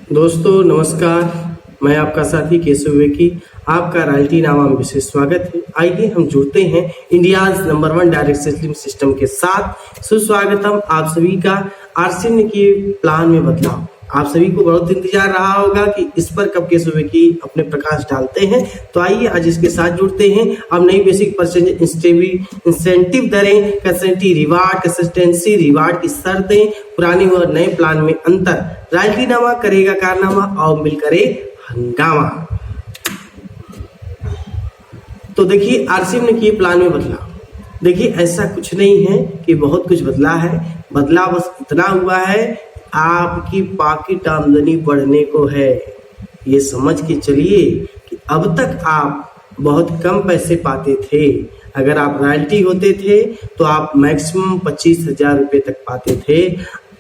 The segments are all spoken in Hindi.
दोस्तों नमस्कार, मैं आपका साथी केशव विवेकी। आपका रॉयल्टी नामा में विशेष स्वागत है। आइए हम जुड़ते हैं India's number 1 direct selling system के साथ। सुस्वागतम आप सभी का। आरसीएम ने किए प्लान में बदलाव। आप सभी को बहुत इंतजार रहा होगा कि इस पर कब केशव विवेकी अपने प्रकाश डालते हैं। तो आइए आज इसके साथ जुड़ते हैं। अब नई बेसिक परसेंटेज इंसेंटिव दरें, कंसिस्टेंसी रिवार्ड की शर्तें, पुराने और नए प्लान में अंतर, रॉयल्टी नामा करेगा कारनामा और मिल करे हंगामा। तो देखिए आरसीएम ने किए प्लान में बदलाव। देखिए ऐसा कुछ नहीं है कि बहुत कुछ बदला है। बदलाव बस इतना हुआ है, आपकी पॉकेट आमदनी बढ़ने को है। ये समझ के चलिए कि अब तक आप बहुत कम पैसे पाते थे। अगर आप रॉयल्टी होते थे तो आप मैक्सिमम 25,000 रुपये तक पाते थे।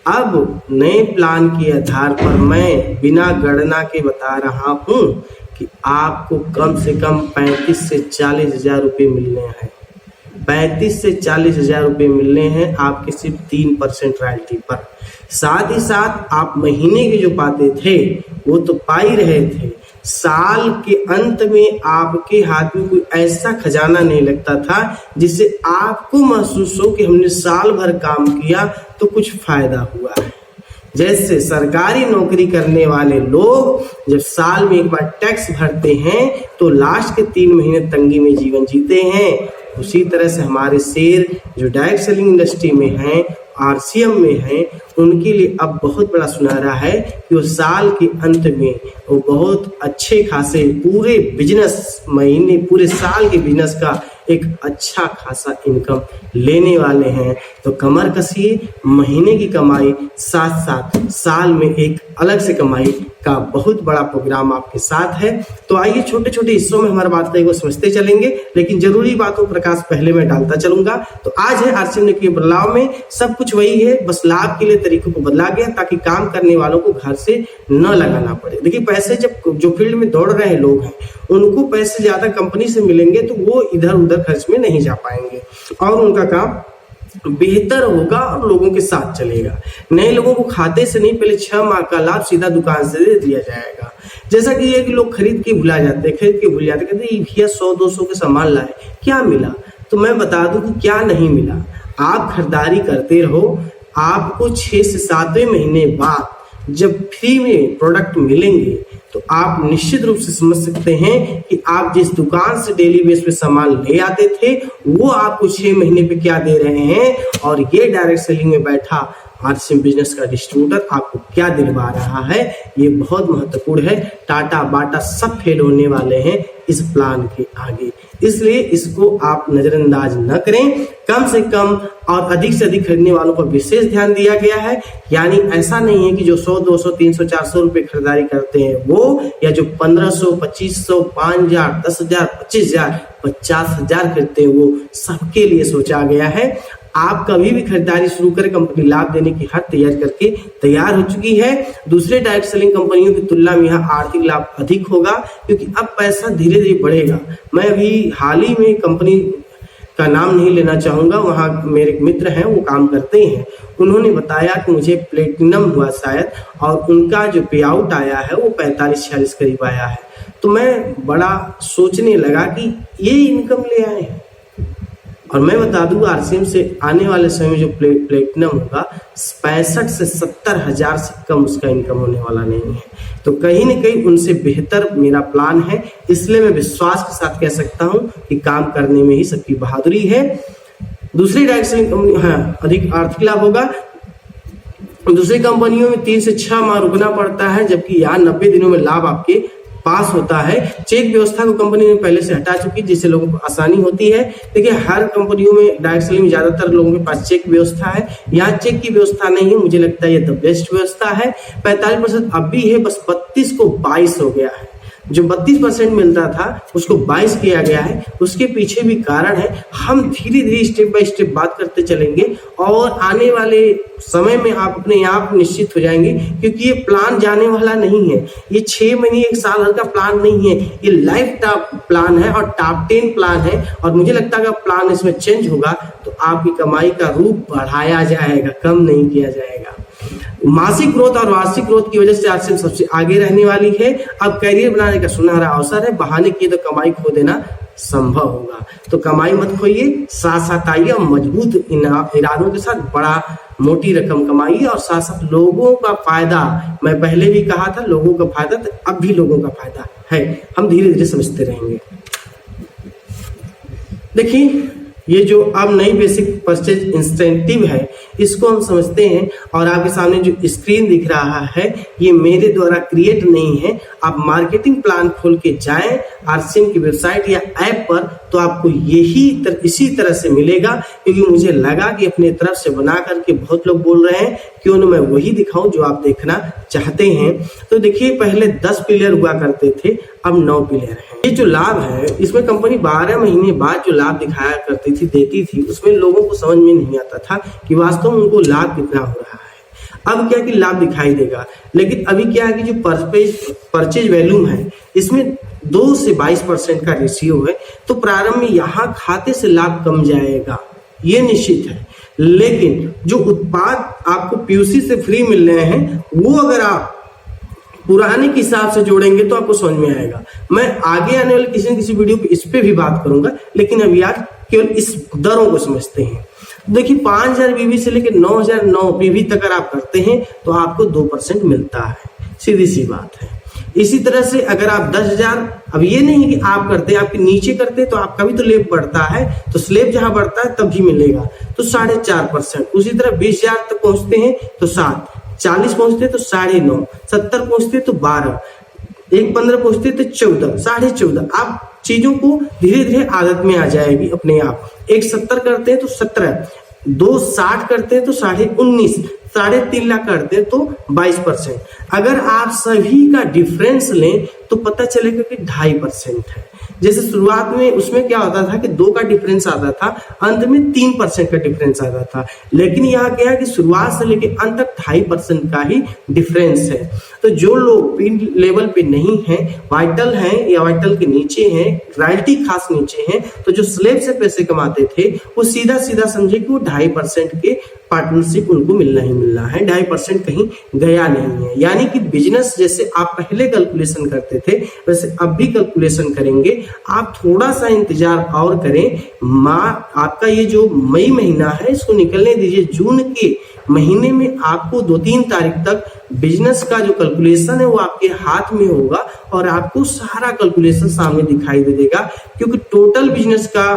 अब नए प्लान के आधार पर मैं बिना गणना के बता रहा हूं कि आपको कम से कम 35 से 40,000 रुपये मिलने हैं। 35 से 40,000 रुपये मिलने हैं आपके सिर्फ 3% रॉयल्टी पर। साथ ही साथ आप महीने के जो पाते थे वो तो पा ही रहे थे। साल के अंत में आपके हाथ में कोई ऐसा खजाना नहीं लगता था जिससे आपको महसूस हो कि हमने साल भर काम किया तो कुछ फायदा हुआ है। जैसे सरकारी नौकरी करने वाले लोग जब साल में एक बार टैक्स भरते हैं तो लास्ट के 3 महीने तंगी में जीवन जीते हैं, उसी तरह से हमारे शेर जो डायरेक्ट सेलिंग इंडस्ट्री में हैं, आरसीएम में हैं, उनके लिए अब बहुत बड़ा सुनहरा है कि वो साल के अंत में वो बहुत अच्छे खासे पूरे बिजनेस महीने पूरे साल के बिजनेस का एक अच्छा खासा इनकम लेने वाले हैं। तो कमर कसिए, महीने की कमाई साथ साथ साल में एक अलग से कमाई का बहुत बड़ा प्रोग्राम आपके साथ है। तो आइए छोटे छोटे हिस्सों में हमारी बातें को समझते चलेंगे, लेकिन जरूरी बातों प्रकाश पहले मैं डालता चलूंगा। तो आज है आरसीएम ने किए बदलाव में सब कुछ वही है, बस लाभ के लिए तरीकों को बदला गया ताकि काम करने वालों को घर से न लगाना पड़े। देखिए पैसे जब जो फील्ड में दौड़ रहे लोग हैं उनको पैसे ज्यादा कंपनी से मिलेंगे तो वो इधर उधर खर्च में नहीं जा पाएंगे और उनका काम बेहतर होगा और लोगों के साथ चलेगा। नए लोगों को खाते से नहीं, पहले 6 माह का लाभ सीधा दुकान से दे दिया जाएगा। जैसा कि ये कि लोग खरीद के भुला जाते हैं, कहते हैं भैया 100-200 के सामान लाए, क्या मिला? तो मैं बता दूं कि क्या नहीं मिला। आप खरीदारी करते रहो, आपको 6 से 7वें महीने बाद जब फ्री में प्रोडक्ट मिलेंगे तो आप निश्चित रूप से समझ सकते हैं कि आप जिस दुकान से डेली बेस पे सामान ले आते थे वो आपको 6 महीने पे क्या दे रहे हैं, और ये डायरेक्ट सेलिंग में बैठा आरसीएम बिजनेस का डिस्ट्रीब्यूटर आपको क्या दिलवा रहा है। ये बहुत महत्वपूर्ण है। टाटा बाटा सब फेल होने वाले हैं इस प्लान के आगे, इसलिए इसको आप नजरअंदाज न करें। कम से कम और अधिक से अधिक खरीदने वालों पर विशेष ध्यान दिया गया है। यानी ऐसा नहीं है कि जो 100, 200, 300, 400 रुपए खरीदारी करते हैं वो, या जो 1500, 2500, 5000, 10,000, 25,000, 50,000 खरीदते हैं वो, सबके लिए सोचा गया है। आप कभी भी खरीदारी शुरू करें, कंपनी लाभ देने की हद तैयार हो चुकी है। दूसरे डायरेक्ट सेलिंग कंपनियों की तुलना में यहाँ आर्थिक लाभ अधिक होगा क्योंकि अब पैसा धीरे धीरे बढ़ेगा। मैं अभी हाल ही में कंपनी का नाम नहीं लेना चाहूंगा, वहाँ मेरे मित्र हैं वो काम करते हैं, उन्होंने बताया कि मुझे प्लेटिनम हुआ शायद, और उनका जो पे आउट आया है वो 45-46 करीब आया है। तो मैं बड़ा सोचने लगा कि ये इनकम ले आए हैं। और मैं बता दूं आरसीएम से आने वाले समय में जो प्लेटिनम होगा 65 से 70,000 से कम उसका इनकम होने वाला नहीं है। तो कहीं न कहीं उनसे बेहतर मेरा प्लान है, इसलिए मैं विश्वास के साथ कह सकता हूं कि काम करने में ही सबकी बहादुरी है। दूसरी डायरेक्ट सेलिंग कंपनी अधिक आर्थिक लाभ होगा। दूसरी कंपनियों में 3 से 6 माह रुकना पड़ता है, जबकि यहाँ 90 दिनों में लाभ आपके पास होता है। चेक व्यवस्था को कंपनी ने पहले से हटा चुकी, जिससे लोगों को आसानी होती है। देखिए हर कंपनियों में डायरेक्ट सेलिंग में ज्यादातर लोगों के पास चेक व्यवस्था है, यहाँ चेक की व्यवस्था नहीं है। मुझे लगता है ये द बेस्ट व्यवस्था है। 45% अब भी है, बस 32 को 22 हो गया है। जो 32% मिलता था उसको 22 किया गया है। उसके पीछे भी कारण है, हम धीरे धीरे स्टेप बाय स्टेप बात करते चलेंगे और आने वाले समय में आप अपने आप निश्चित हो जाएंगे, क्योंकि ये प्लान जाने वाला नहीं है। ये 6 महीने 1 साल भर का प्लान नहीं है, ये लाइफ टाइम प्लान है और टॉप 10 प्लान है। और मुझे लगता है अगर प्लान इसमें चेंज होगा तो आपकी कमाई का रूप बढ़ाया जाएगा, कम नहीं किया जाएगा। मासिक ग्रोथ और वार्षिक ग्रोथ की वजह से आरसीएम सबसे आगे रहने वाली है। अब करियर बनाने का सुनहरा अवसर है, बहाने किए तो कमाई खो देना संभव होगा। तो कमाई मत खोइए, साथ साथ आइए और मजबूत इरादों के साथ बड़ा मोटी रकम कमाइए और साथ साथ लोगों का फायदा, मैं पहले भी कहा था लोगों का फायदा, तो अब भी लोगों का फायदा है, हम धीरे धीरे समझते रहेंगे। देखिए ये जो अब नई बेसिक परचेज इंसेंटिव है इसको हम समझते हैं, और आपके सामने जो स्क्रीन दिख रहा है ये मेरे द्वारा क्रिएट नहीं है। आप मार्केटिंग प्लान खोल के जाएं आरसीएम की वेबसाइट या ऐप पर, तो आपको इसी तरह से मिलेगा, क्योंकि मुझे लगा कि अपने तरफ से बना करके बहुत लोग बोल रहे हैं, क्यों ना मैं वही दिखाऊं जो आप देखना चाहते हैं। तो देखिए पहले 10 पिलर हुआ करते थे, अब 9 पिलर हैं। ये जो लाभ है इसमें कंपनी 12 महीने बाद जो लाभ दिखाया करती थी, देती थी, उसमें लोगों को समझ में नहीं आता था कि वास्तव में उनको लाभ कितना हो रहा है। अब क्या कि लाभ दिखाई देगा, लेकिन अभी क्या है कि जो परचेज वैल्यूम है इसमें 2 से 22% का रेशियो है, तो प्रारंभ में यहाँ खाते से लाभ कम जाएगा, ये निश्चित है। लेकिन जो उत्पाद आपको पीयूसी से फ्री मिल रहे हैं वो अगर आप पुराने के हिसाब से जोड़ेंगे तो आपको समझ में आएगा। मैं आगे आने वाले किसी न किसी वीडियो पे इस पे भी बात करूंगा, लेकिन अभी आज केवल इस दरों को समझते हैं। देखिए 5000 पीवी से लेकर 9009 पीवी तक अगर आप करते हैं तो आपको 2% मिलता है, सीधी सी बात है। इसी तरह से अगर आप 10,000, अब ये नहीं कि आप करते हैं, आपके नीचे करते हैं तो आपका भी तो स्लैब बढ़ता है, तो स्लैब जहां बढ़ता है तभी मिलेगा, तो 4.5%। उसी तरह 20,000 तक पहुंचते हैं तो 7, 40 पहुंचते तो 9.5, 70 पहुंचते तो 12, 1.15 पहुंचते तो 14, 14.5। आप चीजों को धीरे धीरे आदत में आ जाएगी अपने आप। 1.70 करते हैं तो 17, 2.60 करते हैं तो 19.5, 3.5 लाख करते हैं तो 22%। अगर आप सभी का डिफरेंस लें तो पता चलेगा कि 2.5% है। जैसे शुरुआत में उसमें क्या होता था कि 2 का डिफरेंस आता था, अंत में 3% का डिफरेंस आता था, लेकिन यहाँ क्या है कि शुरुआत से लेकर अंत तक 2.5% का ही डिफरेंस है। तो जो लोग पिन लेवल पे नहीं है, वाइटल हैं या वाइटल के नीचे हैं, रॉयल्टी खास नीचे हैं, तो जो स्लैब से पैसे कमाते थे वो सीधा सीधा समझे कि वो 2.5% के पार्टनरशिप उनको मिलना ही मिलना है, 2.5% कहीं गया नहीं है। यानी कि बिजनेस जैसे आप पहले कैलकुलेशन करते थे वैसे अब भी कैलकुलेशन करेंगे। आप थोड़ा सा इंतजार और करें, आपका ये जो मई महीना है इसको निकलने दीजिए। जून के महीने में आपको 2-3 तारीख तक बिजनेस का जो कैलकुलेशन है वो आपके हाथ में होगा और आपको सारा कैलकुलेशन सामने दिखाई दे देगा, क्योंकि टोटल बिजनेस का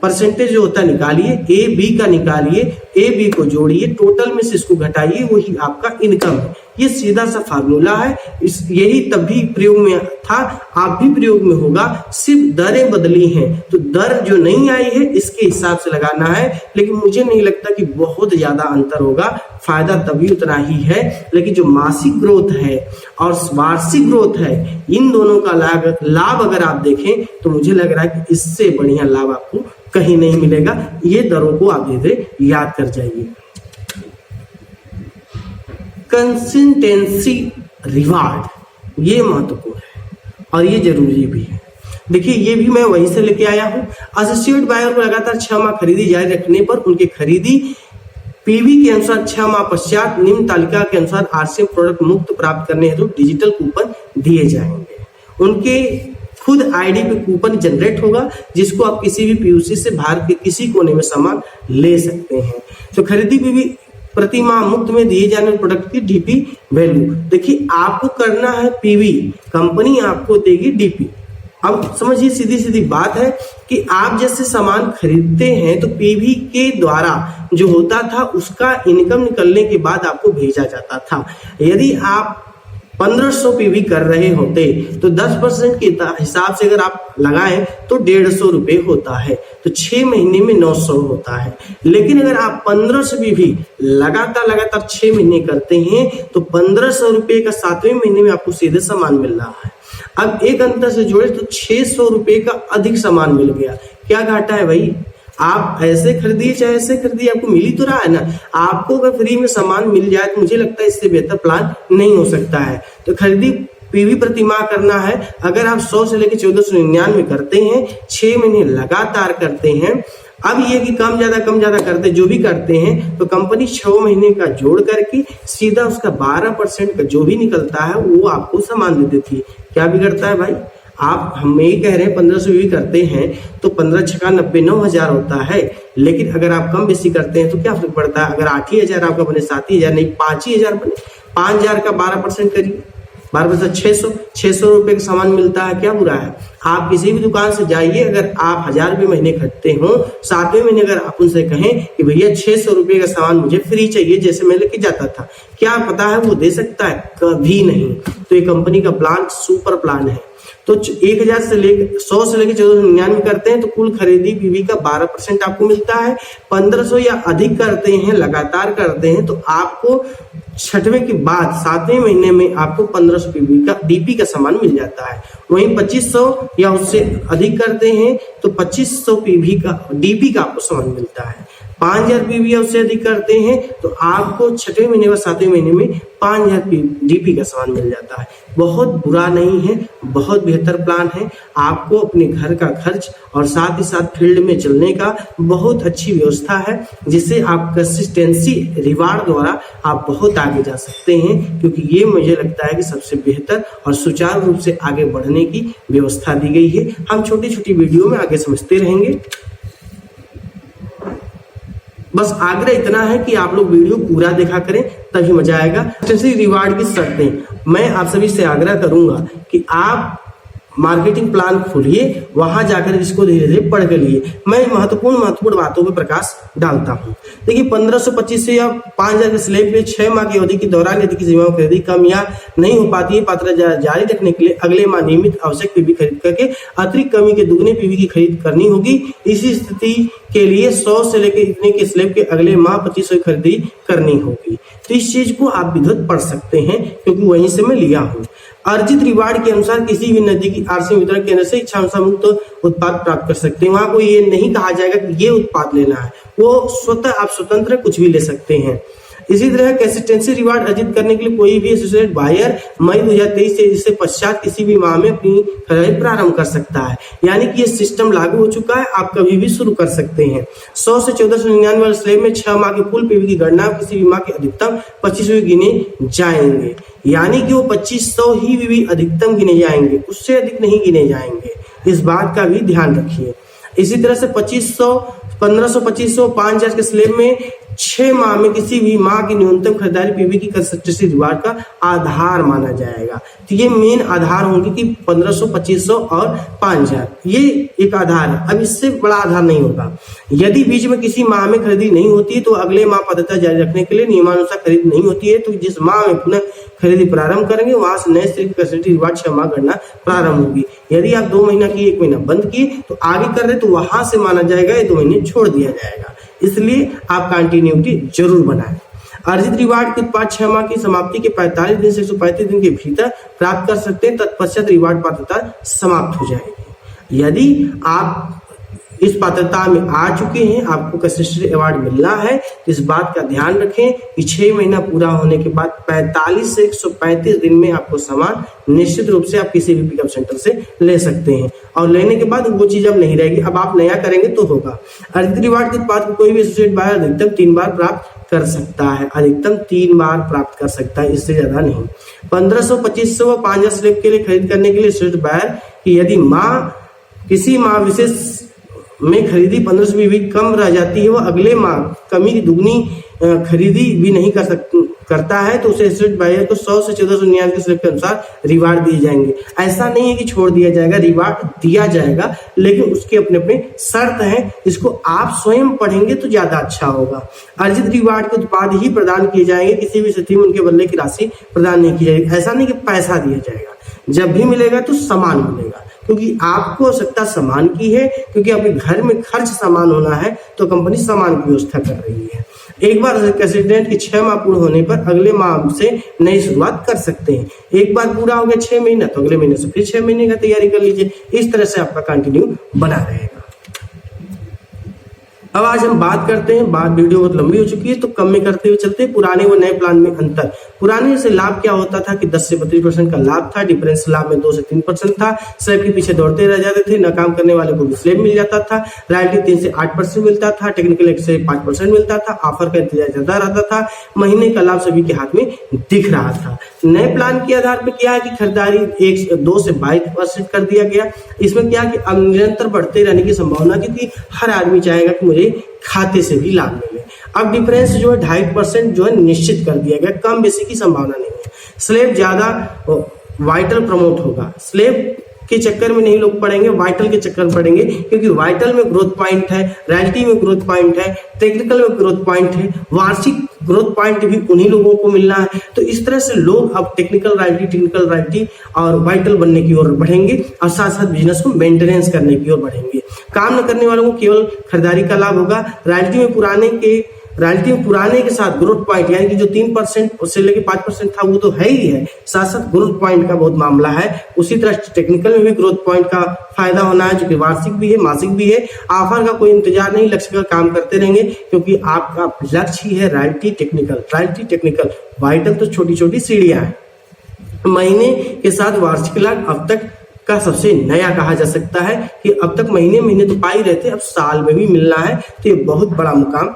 परसेंटेज जो होता है निकालिए, ए बी का निकालिए, ए बी को जोड़िए, टोटल में से इसको घटाइए, वही आपका इनकम है। ये सीधा सा फार्मूला है, यही तभी प्रयोग में था, आप भी प्रयोग में होगा, सिर्फ दरें बदली हैं। तो दर जो नहीं आई है इसके हिसाब से लगाना है, लेकिन मुझे नहीं लगता कि बहुत ज्यादा अंतर होगा, फायदा तभी उतना ही है। लेकिन जो मासिक ग्रोथ है और वार्षिक ग्रोथ है, इन दोनों का लाभ अगर आप देखें तो मुझे लग रहा है कि इससे बढ़िया लाभ आपको कहीं नहीं मिलेगा। ये दरों को आप धीरे याद कर जाइए। कंसिस्टेंसी रिवार्ड ये महत्वपूर्ण है और ये जरूरी भी है। देखिए ये भी मैं वहीं से लेके आया हूं। एसोसिएट बायर को लगातार 6 माह खरीदी जारी रखने पर उनके खरीदी पीवी के अनुसार 6 माह पश्चात निम्न तालिका के अनुसार आरसीएम प्रोडक्ट मुफ्त प्राप्त करने हेतु डिजिटल कूपन दिए जाएंगे। उनके खुद आईडी पे कूपन जनरेट होगा, जिसको आप किसी भी पीयूसी से भारत के किसी कोने में सामान ले सकते हैं। तो खरीदी पीवी प्रति माह मुफ्त में दिए जाने वाले प्रोडक्ट की डीपी वैल्यू, देखिए आपको करना है पीवी, कंपनी आपको देगी डीपी। अब समझिए सीधी सीधी बात है कि आप जैसे सामान खरीदते हैं तो पीवी के द्वारा जो होता था उसका इनकम निकलने के बाद आपको भेजा जाता था। यदि आप 1500 पीवी कर रहे होते तो 10% के हिसाब से अगर आप लगाएं तो 150 रुपए होता है, तो 6 महीने में 900 होता है। लेकिन अगर आप 1500 पीवी लगातार 6 महीने करते हैं तो 1500 रुपए का 7वें महीने में आपको सीधे सामान मिल रहा है। अब एक अंतर से जोड़े तो 600 रुपए का अधिक सामान मिल गया। क्या घाटा है भाई? आप ऐसे खरीदिए चाहे ऐसे खरीदिए, आपको मिल ही तो रहा है ना। आपको अगर फ्री में सामान मिल जाए तो मुझे लगता है इससे बेहतर प्लान नहीं हो सकता है। तो खरीदी पीवी प्रति माह करना है। अगर आप 100 से लेकर 1499 करते हैं, 6 महीने लगातार करते हैं, अब ये कि कम ज्यादा करते जो भी करते हैं तो कंपनी 6 महीने का जोड़ करके सीधा उसका 12% का जो भी निकलता है वो आपको सामान दे देती है। क्या बिगड़ता है भाई? आप हम यही कह रहे हैं 1500 भी करते हैं तो 15 छक्का 90 9,000 होता है। लेकिन अगर आप कम बेसी करते हैं तो क्या फर्क पड़ता है? अगर 8 ही हजार आपका बने 7 ही हजार नहीं 5 ही हजार बने, 5,000 का 12% करिए, 12% 600 रुपए का सामान मिलता है, क्या बुरा है? आप किसी भी दुकान से जाइए, अगर आप 1,000 रुपये महीने खरीदते हो, 7वें महीने अगर आप उनसे कहें कि भैया 600 रुपये का सामान मुझे फ्री चाहिए जैसे मैं लेके जाता था, क्या पता है वो दे सकता है? कभी नहीं। तो ये कंपनी का प्लान सुपर प्लान है। तो 1,000 से लेकर 100 से लेकर 1499 करते हैं तो कुल खरीदी पीवी का 12% आपको मिलता है। 1500 या अधिक करते हैं, लगातार करते हैं तो आपको 6वें के बाद 7वें महीने में आपको 1500 पीवी का डीपी का सामान मिल जाता है। वहीं 2500 या उससे अधिक करते हैं तो 2500 पीवी का डीपी का आपको सामान मिलता है। 5,000 पीवी या उससे अधिक करते हैं तो आपको 6वें महीने व 7वें महीने में 5,000 डीपी का सामान मिल जाता है। बहुत बुरा नहीं है, बहुत बेहतर प्लान है। आपको अपने घर का खर्च और साथ ही साथ फील्ड में चलने का बहुत अच्छी व्यवस्था है, जिससे आप कंसिस्टेंसी रिवार्ड द्वारा आप बहुत आगे जा सकते हैं, क्योंकि ये मुझे लगता है कि सबसे बेहतर और सुचारू रूप से आगे बढ़ने की व्यवस्था दी गई है। हम छोटी छोटी वीडियो में आगे समझते रहेंगे। बस आग्रह इतना है कि आप लोग वीडियो पूरा देखा करें, तभी मजा आएगा। रिवार्ड की शर्तें मैं आप सभी से आग्रह करूंगा कि आप मार्केटिंग प्लान खोलिए, वहां जाकर इसको धीरे धीरे पढ़ कर लिए। मैं महत्वपूर्ण बातों पर प्रकाश डालता हूं। देखिए 1500, 2500 या 5,000 के स्लैब पे 6 माह की अवधि के दौरान यदि किसी बीमा खरीदी कम या नहीं हो पाती है, पात्रता जारी रखने के लिए अगले माह नियमित आवश्यक पीवी खरीद करके अतिरिक्त कमी के दुगने पीवी की खरीद करनी होगी। इसी स्थिति के लिए 100 से लेकर इतने के स्लैब के अगले माह 2500 की खरीदी करनी होगी। तो इस चीज को आप विधिवत पढ़ सकते हैं, क्योंकि वहीं से मैं लिया हूं। अर्जित रिवार्ड के अनुसार किसी भी नजदीकी आरसी वितरण केंद्र से इच्छा अनुसार मुक्त उत्पाद प्राप्त कर सकते हैं। वहां को ये नहीं कहा जाएगा कि ये उत्पाद लेना है, वो स्वतः आप स्वतंत्र कुछ भी ले सकते हैं। इसी तरह कंसिस्टेंसी रिवार्ड अर्जित करने के लिए कोई भी एसोसिएट बायर मई 2023 से इससे पश्चात किसी भी माह में अपनी खरीदारी प्रारंभ कर सकता है। यानी कि ये सिस्टम लागू हो चुका है, आप कभी भी शुरू कर सकते हैं। 100 से 1499 वाले स्लैब में 6 माह के कुल पीवी की गणना किसी भी माह के अधिकतम 2500 गिने जाएंगे। यानी कि वो 2500 ही भी अधिकतम गिने जाएंगे, उससे अधिक नहीं गिने जाएंगे। इस बात का भी ध्यान रखिए। इसी तरह से 2500, 1500, 2500, 5,000 के स्लैब में 6 माह में किसी भी माह की न्यूनतम खरीदारी पीवी की कंसिस्टेंसी रिवार्ड का आधार माना जाएगा। तो ये मेन आधार होंगे कि 1500, 2500 और 5,000, ये एक आधार है। अब इससे बड़ा आधार नहीं होगा। यदि बीच में किसी माह में खरीदी नहीं होती तो अगले माह पात्रता जारी रखने के लिए नियमानुसार खरीद नहीं होती है, तो जिस माह में पुनः खरीदी प्रारंभ करेंगे वहां से नए सिरे की कंसिस्टेंसी रिवार्ड 6 माह गणना प्रारंभ होगी। यदि आप 2 महीना किए, 1 महीना बंद किए तो आगे कर रहे तो वहां से माना जाएगा, ये 2 महीने छोड़ दिया जाएगा। इसलिए आप कंटिन्यूटी जरूर बनाएं। अर्जित रिवार्ड के उत्पाद 6 माह की समाप्ति के 45 दिन से 135 दिन के भीतर प्राप्त कर सकते हैं, तत्पश्चात रिवार्ड पात्रता समाप्त हो जाएगी। यदि आप इस पात्रता में आ चुके हैं, आपको कंसिस्टेंसी अवार्ड मिलना है, तो इस बात का ध्यान रखें कि 6 महीना पूरा होने के बाद 45 से 135 दिन में आपको सामान निश्चित रूप से आप किसी भी पिकअप सेंटर से ले सकते हैं। और लेने के बाद वो चीज अब नहीं रहेगी, अब आप नया करेंगे तो होगा। अर्जित रिवार्ड के उत्पाद को कोई भी एसोसिएट बायर अधिकतम 3 बार प्राप्त कर सकता है, अधिकतम 3 बार प्राप्त कर सकता है, इससे ज्यादा नहीं। 1500, 2500 व 5,000 स्लैब के लिए खरीद करने के लिए एसोसिएट बायर की यदि किसी माह विशेष में खरीदी 1500 भी कम रह जाती है, वह अगले माह कमी की दुगनी खरीदी भी नहीं करता है, तो उसे एसोसिएट बायर को 100 से 1499 के स्लैब के अनुसार रिवार्ड दिए जाएंगे। ऐसा नहीं है कि छोड़ दिया जाएगा, रिवार्ड दिया जाएगा, लेकिन उसके अपने अपने शर्त हैं। इसको आप स्वयं पढ़ेंगे तो ज्यादा अच्छा होगा। अर्जित रिवार्ड के उत्पाद ही प्रदान किए जाएंगे, किसी भी स्थिति में उनके बदले की राशि प्रदान नहीं की जाएगी। ऐसा नहीं कि पैसा दिया जाएगा, जब भी मिलेगा तो सामान मिलेगा, क्योंकि आपको आवश्यकता सामान की है, क्योंकि आपके घर में खर्च सामान होना है, तो कंपनी सामान की व्यवस्था कर रही है। एक बार कंसिस्टेंट की 6 माह पूर्ण होने पर अगले माह से नई शुरुआत कर सकते हैं। एक बार पूरा हो गया 6 महीना तो अगले महीने से फिर 6 महीने का तैयारी कर लीजिए। इस तरह से आपका कंटिन्यू बना रहेगा। अब आज हम बात करते हैं, बात वीडियो बहुत लंबी हो चुकी है तो कम में करते हुए चलते हैं। पुराने व नए प्लान में अंतर। पुराने से लाभ क्या होता था कि 10 से 32% का लाभ था, डिफरेंस लाभ में 2 से 3% था, स्लैब के पीछे दौड़ते रह जाते थे, न काम करने वाले को भी स्लैब मिल जाता था, रॉयल्टी 3 से 8% मिलता था, टेक्निकल 1 से 5% मिलता था, ऑफर का इंतजार ज्यादा रहता था, महीने का लाभ सभी के हाथ में दिख रहा था। नए प्लान के आधार पर क्या है कि खरीदारी 2 से 22% कर दिया गया। इसमें क्या कि अब निरंतर बढ़ते रहने की संभावना, क्योंकि हर आदमी चाहेगा कि मुझे खाते से भी लाभ मिले। अब डिफरेंस जो है 2.5% जो है निश्चित कर दिया गया, कम बेसी की संभावना नहीं है। स्लैब ज्यादा वाइटल प्रमोट होगा, स्लैब के चक्कर में नहीं लोग पड़ेंगे, वाइटल के चक्कर में पड़ेंगे, क्योंकि वाइटल में ग्रोथ पॉइंट है, रॉयल्टी में ग्रोथ पॉइंट है, टेक्निकल में ग्रोथ पॉइंट है, वार्षिक ग्रोथ पॉइंट भी उन्हीं लोगों को मिलना है। तो इस तरह से लोग अब टेक्निकल रॉयल्टी और वाइटल बनने की ओर बढ़ेंगे और साथ साथ बिजनेस को मेंटेनेंस करने की ओर बढ़ेंगे। काम न करने वालों को केवल खरीदारी का लाभ होगा। रॉयल्टी में पुराने के साथ ग्रोथ पॉइंट, यानी कि जो 3% से लेकर 5% था वो तो है ही है, साथ साथ ग्रोथ पॉइंट का बहुत मामला है। उसी तरह टेक्निकल में भी ग्रोथ पॉइंट का फायदा होना है, जो कि वार्षिक भी है, मासिक भी है। ऑफर का कोई इंतजार नहीं, लक्ष्य का काम करते रहेंगे, क्योंकि आपका लक्ष्य ही है रॉयल्टी टेक्निकल। वाइटल तो छोटी छोटी सीढ़ियां हैं। महीने के साथ वार्षिक लाभ अब तक का सबसे नया कहा जा सकता है कि अब तक महीने तो पा ही रहते, अब साल में भी मिलना है, तो ये बहुत बड़ा मुकाम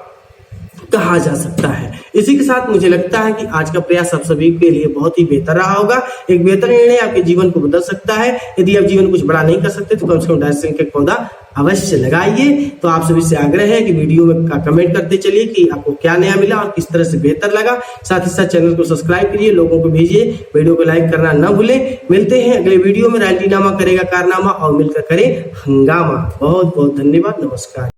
कहा जा सकता है। इसी के साथ मुझे लगता है कि आज का प्रयास आप सभी के लिए बहुत ही बेहतर रहा होगा। एक बेहतर निर्णय आपके जीवन को बदल सकता है। यदि आप जीवन कुछ बड़ा नहीं कर सकते तो कम से कम डायरेक्शन का पौधा अवश्य लगाइए। तो आप सभी से आग्रह है कि वीडियो में का कमेंट करते चलिए कि आपको क्या नया मिला और किस तरह से बेहतर लगा। साथ ही साथ चैनल को सब्सक्राइब करिए, लोगों को भेजिए, वीडियो को लाइक करना न भूलें। मिलते हैं अगले वीडियो में। रॉयल्टी नामा करेगा कारनामा और मिलकर करें हंगामा। बहुत बहुत धन्यवाद, नमस्कार।